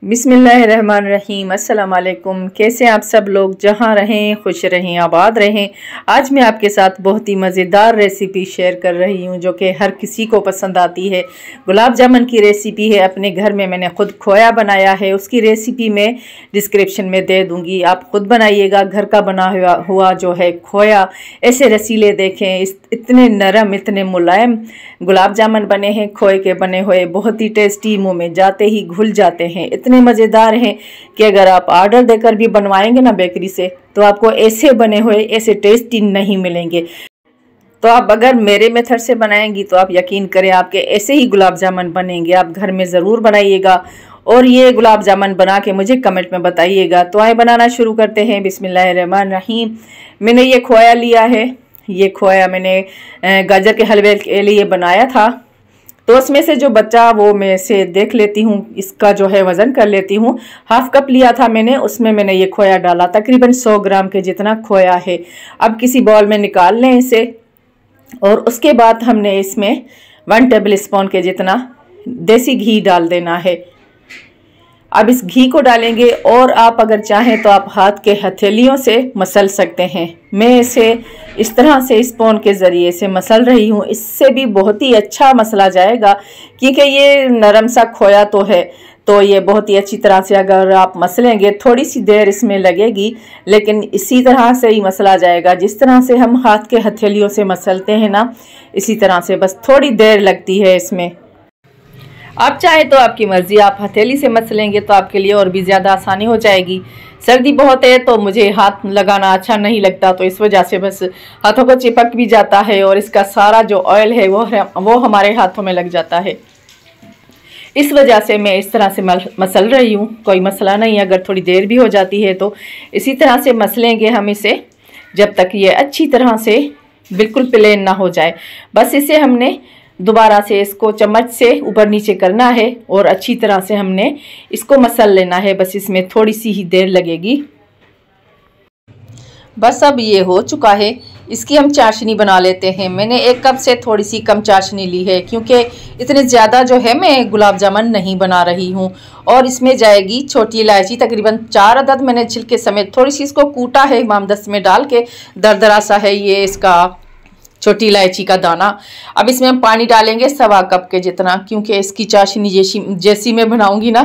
बिस्मिल्लाहिर्रहमानिर्रहीम। अस्सलाम वालेकुम। कैसे आप सब लोग, जहाँ रहें खुश रहें, आबाद रहें। आज मैं आपके साथ बहुत ही मज़ेदार रेसिपी शेयर कर रही हूँ जो कि हर किसी को पसंद आती है। गुलाब जामुन की रेसिपी है। अपने घर में मैंने ख़ुद खोया बनाया है, उसकी रेसिपी मैं डिस्क्रिप्शन में दे दूँगी। आप ख़ुद बनाइएगा। घर का बना हुआ जो है खोया ऐसे रसीले देखें, इतने नरम, इतने मुलायम गुलाब जामुन बने हैं खोए के बने हुए, बहुत ही टेस्टी, मुँह में जाते ही घुल जाते हैं। इतने मज़ेदार हैं कि अगर आप ऑर्डर देकर भी बनवाएंगे ना बेकरी से, तो आपको ऐसे बने हुए ऐसे टेस्टी नहीं मिलेंगे। तो आप अगर मेरे मेथड से बनाएंगी तो आप यकीन करें आपके ऐसे ही गुलाब जामुन बनेंगे। आप घर में ज़रूर बनाइएगा और ये गुलाब जामुन बना के मुझे कमेंट में बताइएगा। तो आए बनाना शुरू करते हैं। बिस्मिल्लाहिर्रहमानिर्रहीम। मैंने ये खोया लिया है। ये खोया मैंने गाजर के हलवे के लिए बनाया था, तो उसमें से जो बचा वो मैं से देख लेती हूँ, इसका जो है वज़न कर लेती हूँ। हाफ कप लिया था मैंने, उसमें मैंने ये खोया डाला, तकरीबन 100 ग्राम के जितना खोया है। अब किसी बॉल में निकाल लें इसे और उसके बाद हमने इसमें 1 टेबल स्पून के जितना देसी घी डाल देना है। अब इस घी को डालेंगे और आप अगर चाहें तो आप हाथ के हथेलियों से मसल सकते हैं। मैं इसे इस तरह से स्पून के ज़रिए से मसल रही हूँ। इससे भी बहुत ही अच्छा मसला जाएगा, क्योंकि ये नरम सा खोया तो है, तो ये बहुत ही अच्छी तरह से अगर आप मसलेंगे, थोड़ी सी देर इसमें लगेगी, लेकिन इसी तरह से ही मसला जाएगा। जिस तरह से हम हाथ के हथेलियों से मसलते हैं ना, इसी तरह से, बस थोड़ी देर लगती है इसमें। आप चाहे तो आपकी मर्ज़ी, आप हथेली से मसलेंगे तो आपके लिए और भी ज़्यादा आसानी हो जाएगी। सर्दी बहुत है तो मुझे हाथ लगाना अच्छा नहीं लगता, तो इस वजह से बस हाथों को चिपक भी जाता है और इसका सारा जो ऑयल है वो हमारे हाथों में लग जाता है। इस वजह से मैं इस तरह से मसल रही हूँ। कोई मसला नहीं, अगर थोड़ी देर भी हो जाती है तो इसी तरह से मसलेंगे हम इसे, जब तक ये अच्छी तरह से बिल्कुल प्लेन ना हो जाए। बस इसे हमने दोबारा से इसको चम्मच से ऊपर नीचे करना है और अच्छी तरह से हमने इसको मसल लेना है। बस इसमें थोड़ी सी ही देर लगेगी। बस अब ये हो चुका है। इसकी हम चाशनी बना लेते हैं। मैंने 1 कप से थोड़ी सी कम चाशनी ली है, क्योंकि इतने ज़्यादा जो है मैं गुलाब जामुन नहीं बना रही हूँ। और इसमें जाएगी छोटी इलायची, तकरीबन 4 अदद मैंने छिलके समेत, थोड़ी सी इसको कूटा है इमामदस्त में डाल के, दरदरा सा है ये इसका छोटी इलायची का दाना। अब इसमें हम पानी डालेंगे 1.25 कप के जितना, क्योंकि इसकी चाशनी जैसी मैं बनाऊंगी ना,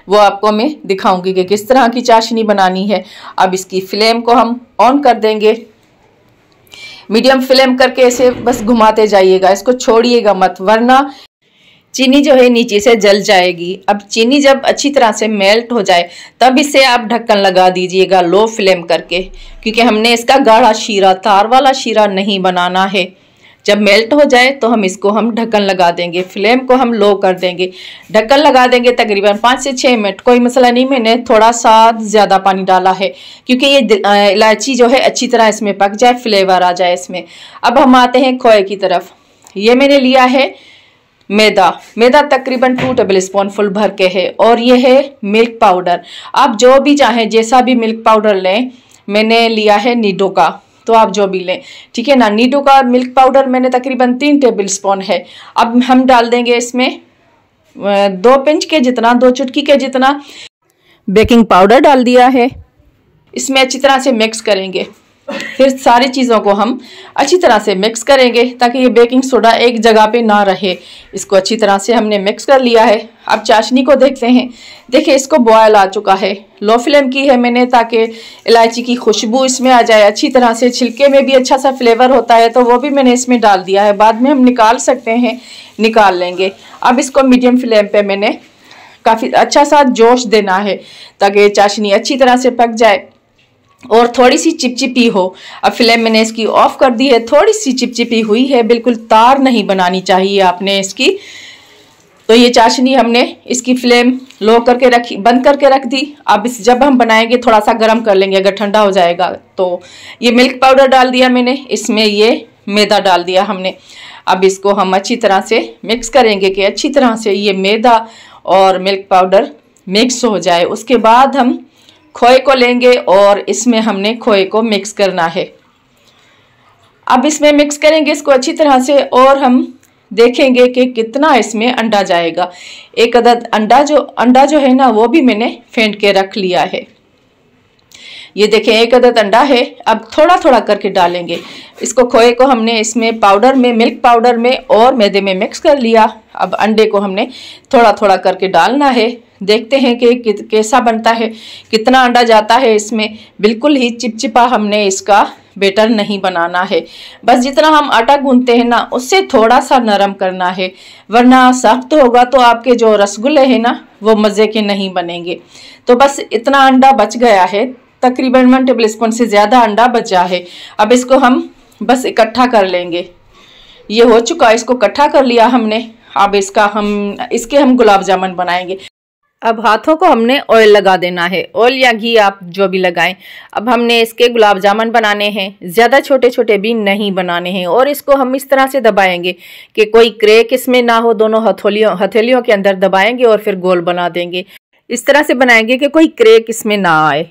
वो आपको मैं दिखाऊंगी कि किस तरह की चाशनी बनानी है। अब इसकी फ्लेम को हम ऑन कर देंगे, मीडियम फ्लेम करके इसे बस घुमाते जाइएगा, इसको छोड़िएगा मत, वरना चीनी जो है नीचे से जल जाएगी। अब चीनी जब अच्छी तरह से मेल्ट हो जाए तब इसे आप ढक्कन लगा दीजिएगा लो फ्लेम करके, क्योंकि हमने इसका गाढ़ा शीरा, तार वाला शीरा नहीं बनाना है। जब मेल्ट हो जाए तो हम ढक्कन लगा देंगे, फ्लेम को हम लो कर देंगे, ढक्कन लगा देंगे तकरीबन 5 से 6 मिनट। कोई मसला नहीं, मैंने थोड़ा सा ज़्यादा पानी डाला है क्योंकि ये इलायची जो है अच्छी तरह इसमें पक जाए, फ्लेवर आ जाए इसमें। अब हम आते हैं खोए की तरफ। ये मैंने लिया है मैदा तकरीबन 2 टेबल स्पून फुल भर के है, और ये है मिल्क पाउडर। आप जो भी चाहें, जैसा भी मिल्क पाउडर लें, मैंने लिया है नीडो का, तो आप जो भी लें, ठीक है ना। नीडो का मिल्क पाउडर मैंने तकरीबन 3 टेबल स्पून है। अब हम डाल देंगे इसमें 2 पिंच के जितना, 2 चुटकी के जितना बेकिंग पाउडर डाल दिया है। इसमें अच्छी तरह से मिक्स करेंगे। फिर सारी चीज़ों को हम अच्छी तरह से मिक्स करेंगे ताकि ये बेकिंग सोडा एक जगह पे ना रहे। इसको अच्छी तरह से हमने मिक्स कर लिया है। अब चाशनी को देखते हैं। देखिए इसको बॉयल आ चुका है। लो फ्लेम की है मैंने ताकि इलायची की खुशबू इसमें आ जाए अच्छी तरह से। छिलके में भी अच्छा सा फ्लेवर होता है, तो वो भी मैंने इसमें डाल दिया है। बाद में हम निकाल सकते हैं, निकाल लेंगे। अब इसको मीडियम फ्लेम पर मैंने काफ़ी अच्छा सा जोश देना है ताकि चाशनी अच्छी तरह से पक जाए और थोड़ी सी चिपचिपी हो। अब फ्लेम मैंने इसकी ऑफ कर दी है। थोड़ी सी चिपचिपी हुई है, बिल्कुल तार नहीं बनानी चाहिए आपने इसकी। तो ये चाशनी हमने इसकी फ्लेम लो करके रखी, बंद करके रख दी। अब जब हम बनाएंगे थोड़ा सा गर्म कर लेंगे, अगर ठंडा हो जाएगा तो। ये मिल्क पाउडर डाल दिया मैंने, इसमें ये मैदा डाल दिया हमने। अब इसको हम अच्छी तरह से मिक्स करेंगे कि अच्छी तरह से ये मैदा और मिल्क पाउडर मिक्स हो जाए। उसके बाद हम खोए को लेंगे और इसमें हमने खोए को मिक्स करना है। अब इसमें मिक्स करेंगे इसको अच्छी तरह से, और हम देखेंगे कि कितना इसमें अंडा जाएगा। एक अदद अंडा जो है ना वो भी मैंने फेंट के रख लिया है। ये देखें एक अदद अंडा है। अब थोड़ा थोड़ा करके डालेंगे इसको। खोए को हमने इसमें पाउडर में, मिल्क पाउडर में और मैदे में मिक्स कर लिया। अब अंडे को हमने थोड़ा थोड़ा करके डालना है। देखते हैं कि कैसा बनता है, कितना अंडा जाता है इसमें। बिल्कुल ही चिपचिपा हमने इसका बेटर नहीं बनाना है। बस जितना हम आटा गूंथते हैं ना उससे थोड़ा सा नरम करना है, वरना सख्त होगा तो आपके जो रसगुल्ले हैं ना वो मज़े के नहीं बनेंगे। तो बस इतना अंडा बच गया है, तकरीबन 1 टेबल स्पून से ज़्यादा अंडा बचा है। अब इसको हम बस इकट्ठा कर लेंगे। ये हो चुका, इसको इकट्ठा कर लिया हमने। अब इसके हम गुलाब जामुन बनाएंगे। अब हाथों को हमने ऑयल लगा देना है, ऑयल या घी आप जो भी लगाएं। अब हमने इसके गुलाब जामुन बनाने हैं, ज़्यादा छोटे छोटे भी नहीं बनाने हैं। और इसको हम इस तरह से दबाएंगे कि कोई क्रैक इसमें ना हो। दोनों हथेलियों के अंदर दबाएंगे और फिर गोल बना देंगे। इस तरह से बनाएंगे कि कोई क्रैक इसमें ना आए।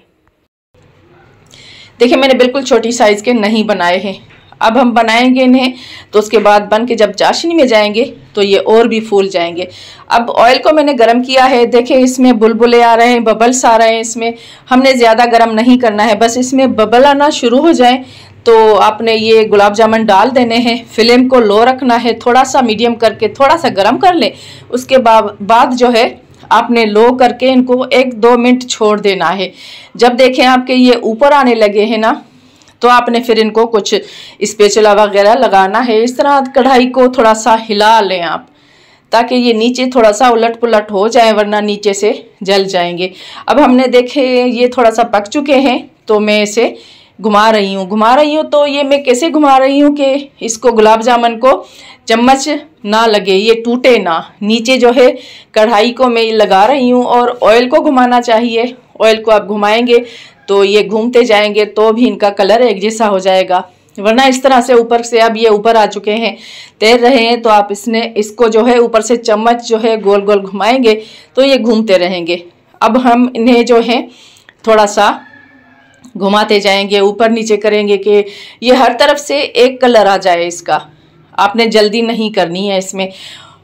देखिए मैंने बिल्कुल छोटी साइज़ के नहीं बनाए हैं। अब हम बनाएंगे इन्हें तो उसके बाद बन के जब चाशनी में जाएंगे तो ये और भी फूल जाएंगे। अब ऑयल को मैंने गरम किया है। देखें इसमें बुलबुले आ रहे हैं, बबल्स आ रहे हैं। इसमें हमने ज़्यादा गरम नहीं करना है, बस इसमें बबल आना शुरू हो जाए तो आपने ये गुलाब जामुन डाल देने हैं। फ्लेम को लो रखना है, थोड़ा सा मीडियम करके थोड़ा सा गरम कर ले। उसके बाद जो है आपने लो करके इनको 1-2 मिनट छोड़ देना है। जब देखें आपके ये ऊपर आने लगे हैं ना तो आपने फिर इनको कुछ स्पैचुला वगैरह लगाना है। इस तरह कढ़ाई को थोड़ा सा हिला लें आप, ताकि ये नीचे थोड़ा सा उलट पुलट हो जाए, वरना नीचे से जल जाएंगे। अब हमने देखे ये थोड़ा सा पक चुके हैं तो मैं इसे घुमा रही हूँ। तो ये मैं कैसे घुमा रही हूँ कि इसको गुलाब जामुन को चम्मच ना लगे, ये टूटे ना। नीचे जो है कढ़ाई को मैं लगा रही हूँ और ऑयल को घुमाना चाहिए। ऑयल को आप घुमाएंगे तो ये घूमते जाएंगे तो भी इनका कलर एक जैसा हो जाएगा, वरना इस तरह से ऊपर से अब ये ऊपर आ चुके हैं, तैर रहे हैं। तो आप इसको जो है ऊपर से चम्मच जो है गोल गोल घुमाएंगे तो ये घूमते रहेंगे। अब हम इन्हें जो है थोड़ा सा घुमाते जाएंगे, ऊपर नीचे करेंगे कि ये हर तरफ से एक कलर आ जाए इसका। आपने जल्दी नहीं करनी है इसमें,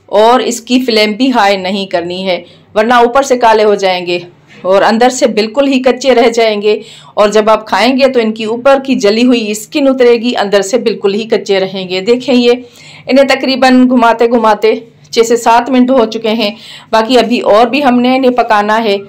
और इसकी फ्लेम भी हाई नहीं करनी है, वरना ऊपर से काले हो जाएंगे और अंदर से बिल्कुल ही कच्चे रह जाएंगे। और जब आप खाएंगे तो इनकी ऊपर की जली हुई स्किन उतरेगी, अंदर से बिल्कुल ही कच्चे रहेंगे। देखें ये इन्हें तकरीबन घुमाते घुमाते 6 से 7 मिनट हो चुके हैं। बाकी अभी और भी हमने इन्हें पकाना है।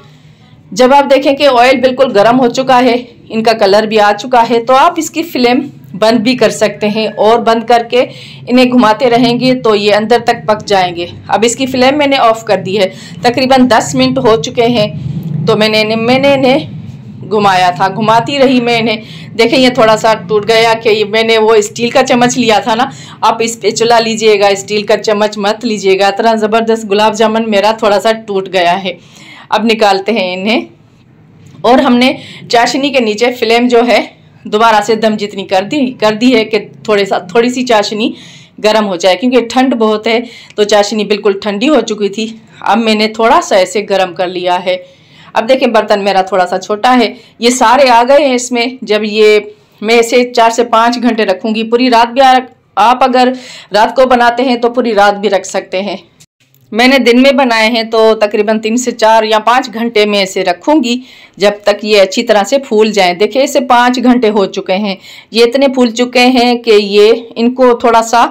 जब आप देखें कि ऑयल बिल्कुल गर्म हो चुका है, इनका कलर भी आ चुका है, तो आप इसकी फ्लेम बंद भी कर सकते हैं और बंद करके इन्हें घुमाते रहेंगे तो ये अंदर तक पक जाएंगे। अब इसकी फ्लेम मैंने ऑफ कर दी है। तकरीबन 10 मिनट हो चुके हैं तो मैंने इन्हें घुमाया था, घुमाती रही मैं इन्हें। देखें ये थोड़ा सा टूट गया कि मैंने वो स्टील का चम्मच लिया था ना, आप स्पैचुला लीजिएगा, स्टील का चम्मच मत लीजिएगा। इतना ज़बरदस्त गुलाब जामुन मेरा थोड़ा सा टूट गया है। अब निकालते हैं इन्हें। और हमने चाशनी के नीचे फ्लेम जो है दोबारा से दम जितनी कर दी है कि थोड़ी सी चाशनी गर्म हो जाए, क्योंकि ठंड बहुत है तो चाशनी बिल्कुल ठंडी हो चुकी थी। अब मैंने थोड़ा सा ऐसे गर्म कर लिया है। अब देखें बर्तन मेरा थोड़ा सा छोटा है, ये सारे आ गए हैं इसमें। जब ये मैं इसे 4 से 5 घंटे रखूँगी, पूरी रात भी आप अगर रात को बनाते हैं तो पूरी रात भी रख सकते हैं। मैंने दिन में बनाए हैं तो तकरीबन 3 से 4 या 5 घंटे में इसे रखूँगी, जब तक ये अच्छी तरह से फूल जाएं। देखिए इसे 5 घंटे हो चुके हैं, ये इतने फूल चुके हैं कि ये इनको थोड़ा सा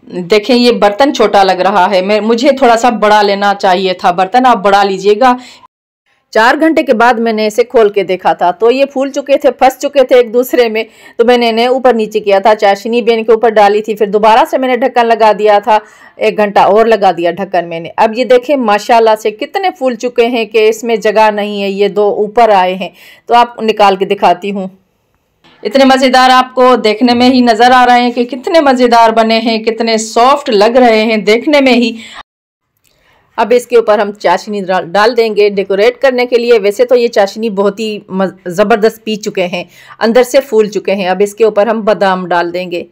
देखें, ये बर्तन छोटा लग रहा है। मुझे थोड़ा सा बड़ा लेना चाहिए था बर्तन, आप बड़ा लीजिएगा। 4 घंटे के बाद मैंने इसे खोल के देखा था तो ये फूल चुके थे, फंस चुके थे एक दूसरे में। तो मैंने इन्हें ऊपर नीचे किया था, चाशनी भी इनके ऊपर डाली थी, फिर दोबारा से मैंने ढक्कन लगा दिया था, 1 घंटा और लगा दिया ढक्कन मैंने। अब ये देखें माशाल्लाह से कितने फूल चुके हैं कि इसमें जगह नहीं है, ये 2 ऊपर आए हैं। तो आप निकाल के दिखाती हूँ। इतने मज़ेदार आपको देखने में ही नज़र आ रहे हैं कि कितने मज़ेदार बने हैं, कितने सॉफ्ट लग रहे हैं देखने में ही। अब इसके ऊपर हम चाशनी डाल देंगे डेकोरेट करने के लिए। वैसे तो ये चाशनी बहुत ही ज़बरदस्त पी चुके हैं, अंदर से फूल चुके हैं। अब इसके ऊपर हम बादाम डाल देंगे,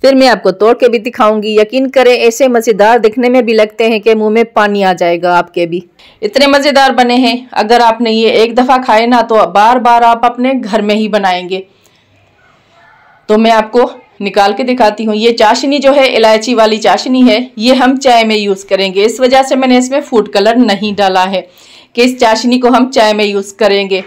फिर मैं आपको तोड़ के भी दिखाऊंगी। यकीन करें ऐसे मज़ेदार दिखने में भी लगते हैं कि मुंह में पानी आ जाएगा आपके भी, इतने मज़ेदार बने हैं। अगर आपने ये एक दफ़ा खाए ना तो बार बार आप अपने घर में ही बनाएंगे। तो मैं आपको निकाल के दिखाती हूँ। ये चाशनी जो है इलायची वाली चाशनी है, ये हम चाय में यूज़ करेंगे। इस वजह से मैंने इसमें फूड कलर नहीं डाला है कि इस चाशनी को हम चाय में यूज़ करेंगे।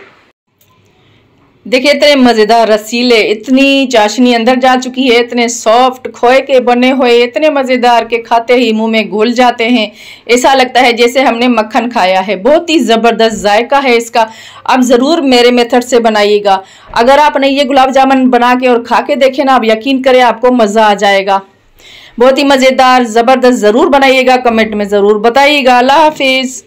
देखिए इतने मज़ेदार रसीले, इतनी चाशनी अंदर जा चुकी है, इतने सॉफ्ट खोए के बने हुए, इतने मज़ेदार के खाते ही मुंह में घुल जाते हैं। ऐसा लगता है जैसे हमने मक्खन खाया है। बहुत ही ज़बरदस्त जायका है इसका। आप ज़रूर मेरे मेथड से बनाइएगा। अगर आपने ये गुलाब जामुन बना के और खा के देखें ना, आप यकीन करें आपको मज़ा आ जाएगा। बहुत ही मज़ेदार ज़बरदस्त, ज़रूर बनाइएगा, कमेंट में ज़रूर बताइएगा। अल्लाह हाफिज़।